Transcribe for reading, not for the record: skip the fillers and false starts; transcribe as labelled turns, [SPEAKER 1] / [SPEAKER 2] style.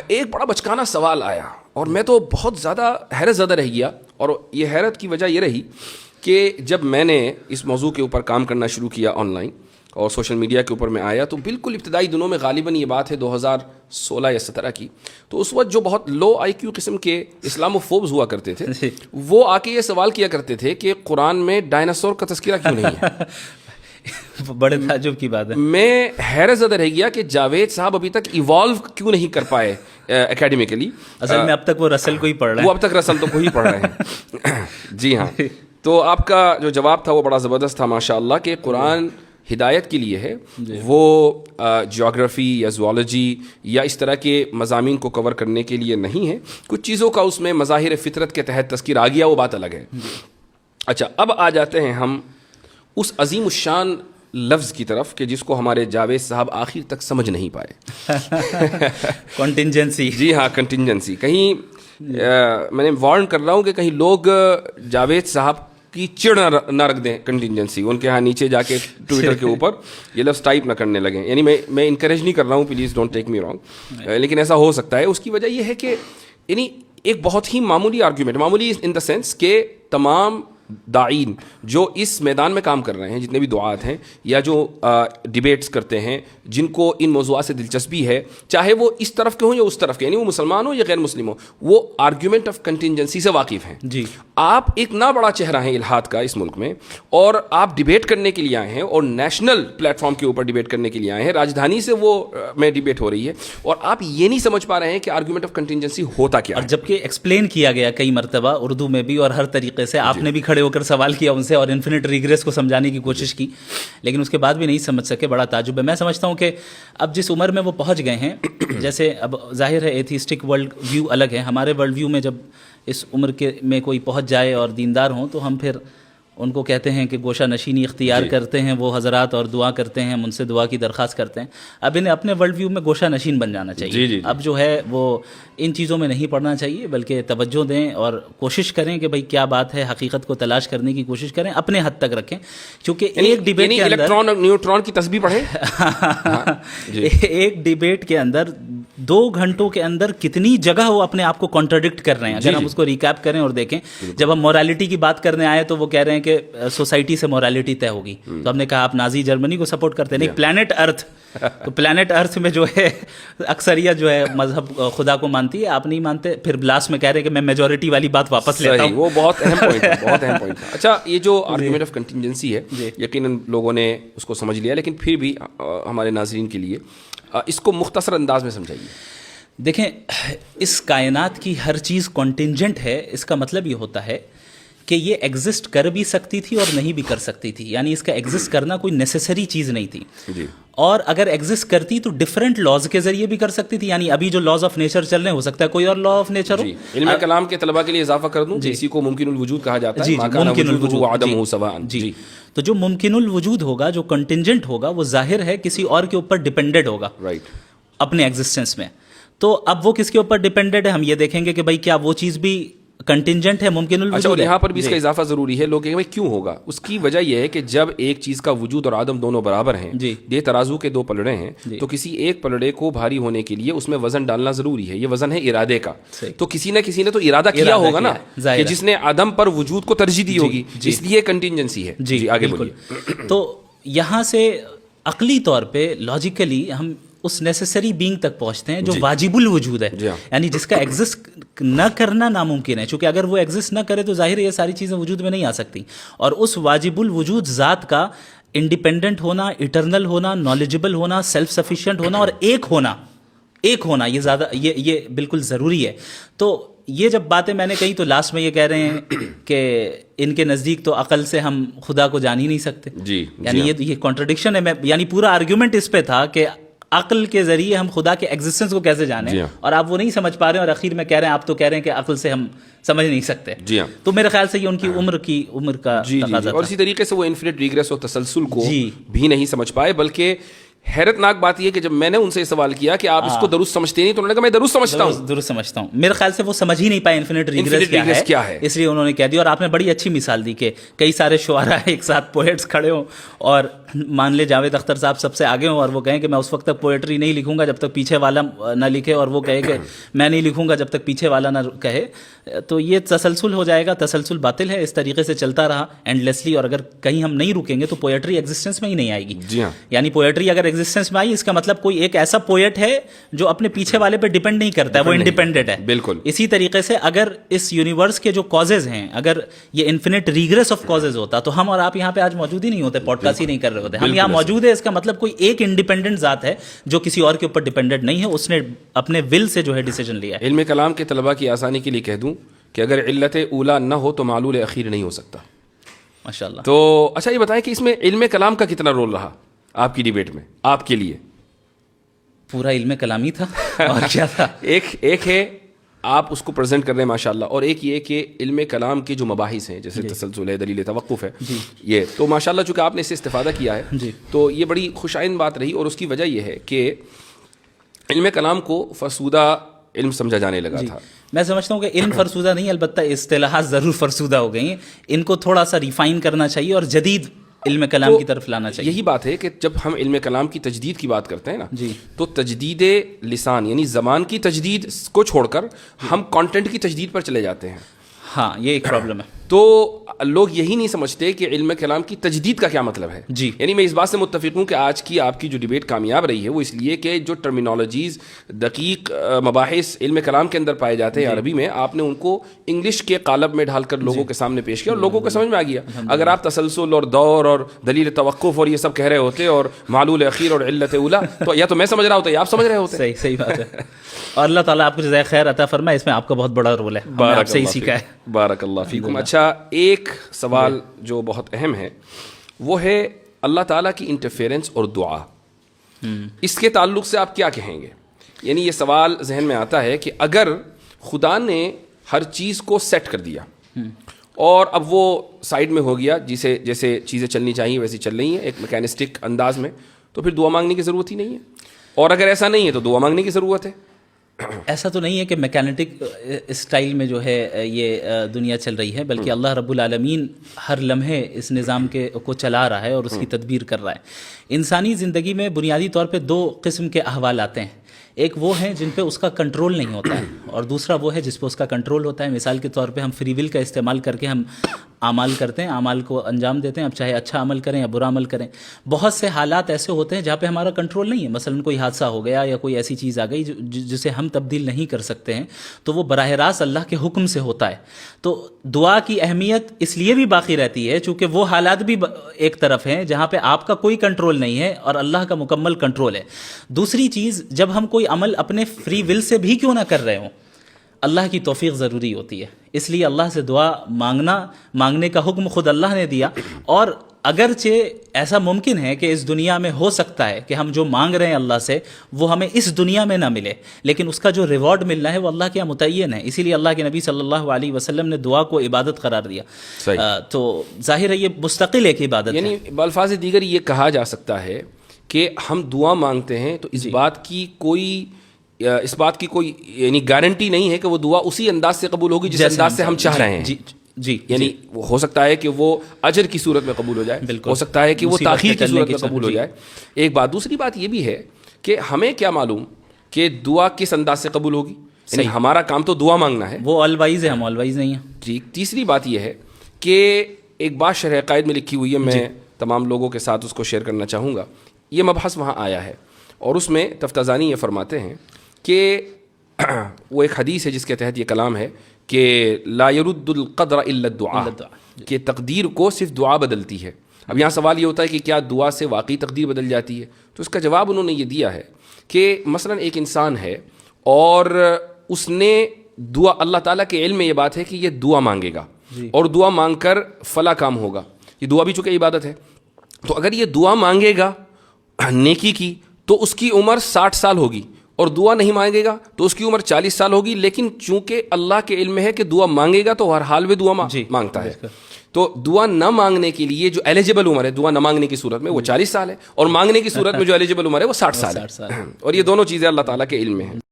[SPEAKER 1] ایک بڑا بچکانا سوال آیا اور میں تو بہت زیادہ حیرت زدہ رہ گیا, اور یہ حیرت کی وجہ یہ رہی کہ جب میں نے اس موضوع کے اوپر کام کرنا شروع کیا آن لائن اور سوشل میڈیا کے اوپر میں آیا, تو بالکل ابتدائی دنوں میں غالباً یہ بات ہے 2016 یا 17 کی, تو اس وقت جو بہت لو آئی کیو قسم کے اسلامو فوبز ہوا کرتے تھے وہ آ کے یہ سوال کیا کرتے تھے کہ قرآن میں ڈائناسور کا تذکرہ کیوں نہیں ہے.
[SPEAKER 2] بڑے تعجب کی بات ہے.
[SPEAKER 1] میں حیرت زدہ رہ گیا کہ جاوید صاحب ابھی تک ایوالو کیوں نہیں کر پائے اکیڈمیکلی.
[SPEAKER 2] اصل میں اب تک وہ رسل کو ہی پڑھ رہے ہیں,
[SPEAKER 1] وہ اب تک رسل تو کو ہی پڑھ رہے ہیں. جی ہاں, تو آپ کا جو جواب تھا وہ بڑا زبردست تھا ماشاء اللہ, کہ قرآن ہدایت کے لیے ہے, وہ جیوگرافی یا زوالوجی یا اس طرح کے مضامین کو کور کرنے کے لیے نہیں ہے. کچھ چیزوں کا اس میں مظاہر فطرت کے تحت تذکر آ گیا, وہ بات الگ ہے. اچھا, اب آ جاتے ہیں ہم اس عظیم الشان لفظ کی طرف کہ جس کو ہمارے جاوید صاحب آخر تک سمجھ نہیں پائے.
[SPEAKER 2] کنٹینجنسی.
[SPEAKER 1] جی ہاں, کنٹینجنسی. کہیں میں نے وارن کر رہا ہوں کہ کہیں لوگ جاوید صاحب کی چڑ نہ رکھ دیں کنٹینجنسی, ان کے ہاں نیچے جا کے ٹویٹر کے اوپر یہ لفظ ٹائپ نہ کرنے لگیں. یعنی میں انکریج نہیں کر رہا ہوں, please don't take me wrong, لیکن ایسا ہو سکتا ہے. اس کی وجہ یہ ہے کہ یعنی ایک بہت ہی معمولی آرگیومنٹ, معمولی ان دا سینس کہ تمام داعین جو اس میدان میں کام کر رہے ہیں, جتنے بھی دعات ہیں یا جو ڈیبیٹس کرتے ہیں, جن کو ان موضوعات سے دلچسپی ہے, چاہے وہ اس طرف کے ہوں یا اس طرف کے, یعنی وہ مسلمان ہوں یا غیر مسلم ہوں, وہ آرگیومنٹ آف کنٹینجنسی سے واقف ہیں.
[SPEAKER 2] جی,
[SPEAKER 1] آپ ایک نہ بڑا چہرہ ہیں الہاد کا اس ملک میں, اور آپ ڈیبیٹ کرنے کے لیے آئے ہیں, اور نیشنل پلیٹ فارم کے اوپر ڈیبیٹ کرنے کے لیے آئے ہیں. راجدھانی سے وہ میں ڈیبیٹ ہو رہی ہے, اور آپ یہ نہیں سمجھ پا رہے ہیں کہ آرگیومنٹ آف کنٹینجنسی ہوتا کیا ہے.
[SPEAKER 2] اور جبکہ ایکسپلین کیا گیا کئی مرتبہ اردو میں بھی اور ہر طریقے سے, آپ نے بھی کھڑے ہو کر سوال کیا ان سے اور انفینٹ ریگریس کو سمجھانے کی کوشش کی, لیکن اس کے بعد بھی نہیں سمجھ سکے. بڑا تعجب ہے. میں سمجھتا ہوں کہ اب جس عمر میں وہ پہنچ گئے ہیں, جیسے اب ظاہر ہے ایتھیسٹک ورلڈ ویو الگ ہے, ہمارے ورلڈ ویو میں جب اس عمر کے میں کوئی پہنچ جائے اور دیندار ہوں تو ہم پھر ان کو کہتے ہیں کہ گوشہ نشینی اختیار کرتے ہیں وہ حضرات, اور دعا کرتے ہیں, ہم ان سے دعا کی درخواست کرتے ہیں. اب انہیں اپنے ورلڈ ویو میں گوشہ نشین بن جانا چاہیے. اب جو ہے وہ ان چیزوں میں نہیں پڑنا چاہیے, بلکہ توجہ دیں اور کوشش کریں کہ بھئی کیا بات ہے, حقیقت کو تلاش کرنے کی کوشش کریں, اپنے حد تک رکھیں. کیونکہ ایک ڈیبیٹ کے اندر
[SPEAKER 1] الیکٹران اور نیوٹران کی تسبیح پڑھیں.
[SPEAKER 2] ایک ڈیبیٹ کے اندر 2 گھنٹوں کے اندر کتنی جگہ وہ اپنے آپ کو کانٹراڈکٹ کر رہے ہیں. اگر ہم اس کو ریکیپ کریں اور دیکھیں, جب ہم مورالٹی کی بات کرنے آئے تو وہ کہہ رہے ہیں کہ سوسائٹی سے مورالٹی طے ہوگی, تو ہم نے کہا آپ نازی جرمنی کو سپورٹ کرتے ہیں. نہیں, پلانٹ ارتھ, تو پلانٹ ارتھ میں جو ہے اکثریت جو ہے مذہب خدا کو مانتی ہے, آپ نہیں مانتے. پھر لاسٹ میں کہہ رہے ہیں کہ میں میجورٹی والی بات واپس لیتا ہوں.
[SPEAKER 1] وہ بہت اہم پوائنٹ ہے, بہت اہم پوائنٹ ہے. اچھا, یہ جو آرگیومنٹ آف کنٹینجنسی ہے, یقیناً لوگوں نے اس کو سمجھ لیا, لیکن پھر بھی ہمارے ناظرین کے لیے اس کو مختصر انداز میں سمجھائیے.
[SPEAKER 2] دیکھیں, اس کائنات کی ہر چیز کنٹینجنٹ ہے. اس کا مطلب یہ ہوتا ہے کہ یہ ایگزسٹ کر بھی سکتی تھی اور نہیں بھی کر سکتی تھی, یعنی اس کا ایگزسٹ کرنا کوئی نیسیسری چیز نہیں تھی. اور اگر ایگزسٹ کرتی تو ڈفرینٹ لاز کے ذریعے بھی کر سکتی تھی. یعنی ابھی جو لاز آف نیچر چل رہے ہیں, ہو سکتا ہے کوئی اور لا آف نیچر ہو.
[SPEAKER 1] علم کلام کے طلباء کے لیے اضافہ کر دوں, اسی کو ممکن الوجود کہا جاتا ہے.
[SPEAKER 2] ممکن الوجود
[SPEAKER 1] عدم ہو سواء.
[SPEAKER 2] جی, تو جو ممکن الوجود ہوگا, جو کنٹینجنٹ ہوگا, وہ ظاہر ہے کسی اور کے اوپر ڈیپینڈنٹ ہوگا اپنے ایگزسٹنس میں. تو اب وہ کس کے اوپر ڈیپینڈنٹ ہے, ہم یہ دیکھیں گے کہ بھائی کیا وہ چیز بھی کنٹینجنٹ ہے, ممکن الوجود.
[SPEAKER 1] اچھا, اور یہاں پر بھی اس کا اضافہ ضروری ہے. لوگ کہیں گے کیوں ہوگا. اس کی وجہ یہ ہے کہ جب ایک چیز کا وجود اور عدم دونوں برابر ہیں, یہ ترازو کے 2 پلڑے ہیں, تو کسی ایک پلڑے کو بھاری ہونے کے لیے اس میں وزن ڈالنا ضروری ہے. یہ وزن ہے ارادے کا. تو کسی نہ کسی نے تو ارادہ کیا ہوگا نا, کہ جس نے عدم پر وجود کو ترجیح دی ہوگی, اس لیے کنٹینجنسی ہے. جی, آگے بولیے.
[SPEAKER 2] تو یہاں سے عقلی طور پہ لاجیکلی ہم اس نیسیسری بینگ تک پہنچتے ہیں جو واجب الوجود ہے, یعنی جس کا ایگزسٹ نہ کرنا ناممکن ہے. چونکہ اگر وہ ایگزسٹ نہ کرے تو ظاہر ہے یہ ساری چیزیں وجود میں نہیں آ سکتی. اور اس واجب الوجود ذات کا انڈیپینڈنٹ ہونا, ایٹرنل ہونا, نالجبل ہونا, سیلف سفیشینٹ ہونا اور ایک ہونا یہ زیادہ یہ بالکل ضروری ہے. تو یہ جب باتیں میں نے کہی تو لاسٹ میں یہ کہہ رہے ہیں کہ ان کے نزدیک تو عقل سے ہم خدا کو جان ہی نہیں سکتے. یعنی یہ کانٹرڈکشن ہے. یعنی پورا آرگیومنٹ اس پہ تھا کہ عقل کے ذریعے ہم خدا کے ایگزسٹنس کو کیسے جانیں, اور آپ وہ نہیں سمجھ پا رہے ہیں, اور اخیر میں کہہ رہے ہیں آپ تو کہہ رہے ہیں کہ عقل سے ہم سمجھ نہیں سکتے. تو میرے خیال سے یہ ان کی عمر کا تقاضا تھا.
[SPEAKER 1] اور اسی طریقے سے وہ انفینٹ ریگریس اور تسلسل کو بھی نہیں سمجھ پائے. بلکہ حیرت ناک بات یہ کہ جب میں نے ان سے سوال کیا کہ آپ اس کو درست سمجھتے نہیں, تو انہوں نے کہا میں درست سمجھتا ہوں.
[SPEAKER 2] میرے خیال سے وہ سمجھ ہی نہیں پائے انفینٹ ریگریس کیا ہے, اس لیے انہوں نے کہہ دیا. اور آپ نے بڑی اچھی مثال دی کہ کئی سارے شعراء ایک ساتھ پوئٹس کھڑے ہوں اور مان لے جاوید اختر صاحب سب سے آگے ہوں اور وہ کہیں کہ میں اس وقت تک پوئٹری نہیں لکھوں گا جب تک پیچھے والا نہ لکھے، اور وہ کہے کہ میں نہیں لکھوں گا جب تک پیچھے والا نہ کہے، تو یہ تسلسل ہو جائے گا. تسلسل باطل ہے. اس طریقے سے چلتا رہا اینڈلیسلی، اور اگر کہیں ہم نہیں رکیں گے تو پوئٹری ایگزسٹنس میں ہی نہیں آئے گی.
[SPEAKER 1] جی ہاں،
[SPEAKER 2] یعنی پوئٹری اگر ایگزسٹنس میں آئی، اس کا مطلب کوئی ایک ایسا پوئٹ ہے جو اپنے پیچھے والے پہ ڈیپینڈ نہیں کرتا ہے، وہ انڈیپینڈنٹ ہے.
[SPEAKER 1] بالکل.
[SPEAKER 2] اسی طریقے سے اگر اس یونیورس کے جو کازز ہیں، اگر یہ انفینٹ ریگریس آف کازز ہوتا تو ہم اور آپ یہاں پہ آج موجود ہی نہیں ہوتے، پوڈ کاسٹ ہی نہیں کر رہے ہوتے. ہم یہاں موجود ہے، اس کا مطلب کوئی ایک انڈیپینڈنٹ ذات ہے جو کسی اور کے اوپر ڈیپینڈنٹ نہیں ہے، اس نے اپنے ول سے جو ہے ڈیسیجن لیا ہے.
[SPEAKER 1] علم کلام کے طلباء کی آسانی کے لیے کہہ دوں کہ اگر علت اولا نہ ہو تو معلول اخیر نہیں ہو سکتا.
[SPEAKER 2] ماشاءاللہ.
[SPEAKER 1] تو اچھا یہ بتائیں کہ اس میں علم کلام کا کتنا رول رہا آپ کی ڈیبیٹ میں، آپ کے لیے؟
[SPEAKER 2] پورا علم کلامی تھا اور کیا تھا.
[SPEAKER 1] ایک ہے آپ اس کو پریزنٹ کر رہے ہیں ماشاءاللہ، اور ایک یہ کہ علم کلام کے جو مباحث ہیں جیسے تسلسل ہے، دلیل توقف ہے، یہ تو ماشاءاللہ چونکہ آپ نے اس سے استفادہ کیا ہے تو یہ بڑی خوش آئند بات رہی. اور اس کی وجہ یہ ہے کہ علم کلام کو فرسودہ علم سمجھا جانے لگا تھا.
[SPEAKER 2] میں سمجھتا ہوں کہ علم فرسودہ نہیں، البتہ اصطلاحات ضرور فرسودہ ہو گئی ہیں. ان کو تھوڑا سا ریفائن کرنا چاہیے اور جدید علم کلام کی طرف لانا چاہیے.
[SPEAKER 1] یہی بات ہے کہ جب ہم علم کلام کی تجدید کی بات کرتے ہیں نا، تو تجدید لسان یعنی زبان کی تجدید کو چھوڑ کر ہم کانٹینٹ کی تجدید پر چلے جاتے ہیں.
[SPEAKER 2] ہاں، یہ ایک پرابلم ہے.
[SPEAKER 1] تو لوگ یہی نہیں سمجھتے کہ علم کلام کی تجدید کا کیا مطلب ہے.
[SPEAKER 2] جی،
[SPEAKER 1] یعنی میں اس بات سے متفق ہوں کہ آج کی آپ کی جو ڈیبیٹ کامیاب رہی ہے وہ اس لیے کہ جو ٹرمینالوجیز دقیق مباحث علم کلام کے اندر پائے جاتے ہیں عربی میں، آپ نے ان کو انگلش کے قالب میں ڈھال کر لوگوں کے سامنے پیش کیا اور لوگوں کو سمجھ میں آ گیا. اگر آپ تسلسل اور دور اور دلیل توقف اور یہ سب کہہ رہے ہوتے اور معلول اخیر اور علت اولا، تو یا تو میں سمجھ رہا ہوتا یا آپ سمجھ رہے ہوتے.
[SPEAKER 2] صحیح بات ہے. اور اللہ تعالیٰ آپ کو جزائے خیر عطا فرمائے، اس میں آپ کا بہت بڑا رول ہے. ہم نے آپ سے ہی سیکھا ہے.
[SPEAKER 1] بارک اللہ فیکم. اچھا، ایک سوال جو بہت اہم ہے وہ ہے اللہ تعالیٰ کی انٹرفیرنس اور دعا. اس کے تعلق سے آپ کیا کہیں گے؟ یعنی یہ سوال ذہن میں آتا ہے کہ اگر خدا نے ہر چیز کو سیٹ کر دیا اور اب وہ سائیڈ میں ہو گیا، جیسے چیزیں چلنی چاہیے ویسی چل رہی ہیں ایک میکینسٹک انداز میں، تو پھر دعا مانگنے کی ضرورت ہی نہیں ہے. اور اگر ایسا نہیں ہے تو دعا مانگنے کی ضرورت ہے.
[SPEAKER 2] ایسا تو نہیں ہے کہ میکینٹک اسٹائل میں جو ہے یہ دنیا چل رہی ہے، بلکہ اللہ رب العالمین ہر لمحے اس نظام کو چلا رہا ہے اور اس کی تدبیر کر رہا ہے. انسانی زندگی میں بنیادی طور پہ دو قسم کے احوال آتے ہیں. ایک وہ ہیں جن پہ اس کا کنٹرول نہیں ہوتا ہے، اور دوسرا وہ ہے جس پہ اس کا کنٹرول ہوتا ہے. مثال کے طور پہ ہم فری ول کا استعمال کر کے ہم اعمال کرتے ہیں، اعمال کو انجام دیتے ہیں، اب چاہے اچھا عمل کریں یا برا عمل کریں. بہت سے حالات ایسے ہوتے ہیں جہاں پہ ہمارا کنٹرول نہیں ہے. مثلا کوئی حادثہ ہو گیا یا کوئی ایسی چیز آ گئی جسے ہم تبدیل نہیں کر سکتے ہیں، تو وہ براہ راست اللہ کے حکم سے ہوتا ہے. تو دعا کی اہمیت اس لیے بھی باقی رہتی ہے چونکہ وہ حالات بھی ایک طرف ہیں جہاں پہ آپ کا کوئی کنٹرول نہیں ہے اور اللہ کا مکمل کنٹرول ہے. دوسری چیز، جب ہم کوئی عمل اپنے فری ول سے بھی کیوں نہ کر رہے ہوں، اللہ کی توفیق ضروری ہوتی ہے. اس لیے اللہ سے دعا مانگنے کا حکم خود اللہ نے دیا. اور اگرچہ ایسا ممکن ہے کہ اس دنیا میں ہو سکتا ہے کہ ہم جو مانگ رہے ہیں اللہ سے وہ ہمیں اس دنیا میں نہ ملے، لیکن اس کا جو ریوارڈ ملنا ہے وہ اللہ کے یہاں متعین ہے. اسی لیے اللہ کے نبی صلی اللہ علیہ وسلم نے دعا کو عبادت قرار دیا. تو ظاہر ہے یہ مستقل ایک عبادت ہے.
[SPEAKER 1] یعنی بالفاظ دیگر یہ کہا جا سکتا ہے کہ ہم دعا مانگتے ہیں تو اس بات کی کوئی یعنی گارنٹی نہیں ہے کہ وہ دعا اسی انداز سے قبول ہوگی جس انداز سے ہم چاہ رہے ہیں.
[SPEAKER 2] جی،
[SPEAKER 1] یعنی ہو سکتا ہے کہ وہ اجر کی صورت میں قبول ہو جائے، ہو سکتا ہے کہ وہ تاخیر کی صورت میں قبول ہو جائے. ایک بات. دوسری بات یہ بھی ہے کہ ہمیں کیا معلوم کہ دعا کس انداز سے قبول ہوگی. یعنی ہمارا کام تو دعا مانگنا ہے،
[SPEAKER 2] وہ آل وائز ہے، ہم آل وائز نہیں ہیں.
[SPEAKER 1] جی. تیسری بات یہ ہے کہ ایک بات شرح عقائد میں لکھی ہوئی ہے، میں تمام لوگوں کے ساتھ اس کو شیئر کرنا چاہوں گا. یہ مبحث وہاں آیا ہے اور اس میں تفتازانی یہ فرماتے ہیں کہ وہ ایک حدیث ہے جس کے تحت یہ کلام ہے کہ لا يرد القدر الا الدعاء، کہ تقدیر کو صرف دعا بدلتی ہے. اب یہاں سوال یہ ہوتا ہے کہ کیا دعا سے واقعی تقدیر بدل جاتی ہے؟ تو اس کا جواب انہوں نے یہ دیا ہے کہ مثلا ایک انسان ہے اور اس نے دعا، اللہ تعالیٰ کے علم میں یہ بات ہے کہ یہ دعا مانگے گا اور دعا مانگ کر فلاں کام ہوگا. یہ دعا بھی چونکہ عبادت ہے، تو اگر یہ دعا مانگے گا نیکی کی تو اس کی عمر 60 سال ہوگی، اور دعا نہیں مانگے گا تو اس کی عمر 40 سال ہوگی. لیکن چونکہ اللہ کے علم میں ہے کہ دعا مانگے گا تو ہر حال میں دعا مانگتا ہے. تو دعا نہ مانگنے کے لیے جو ایلیجیبل عمر ہے دعا نہ مانگنے کی صورت میں وہ 40 سال ہے، اور مانگنے کی صورت میں جو ایلیجیبل عمر ہے وہ 60 سال ہے. اور یہ دونوں چیزیں اللہ تعالیٰ کے علم میں ہیں.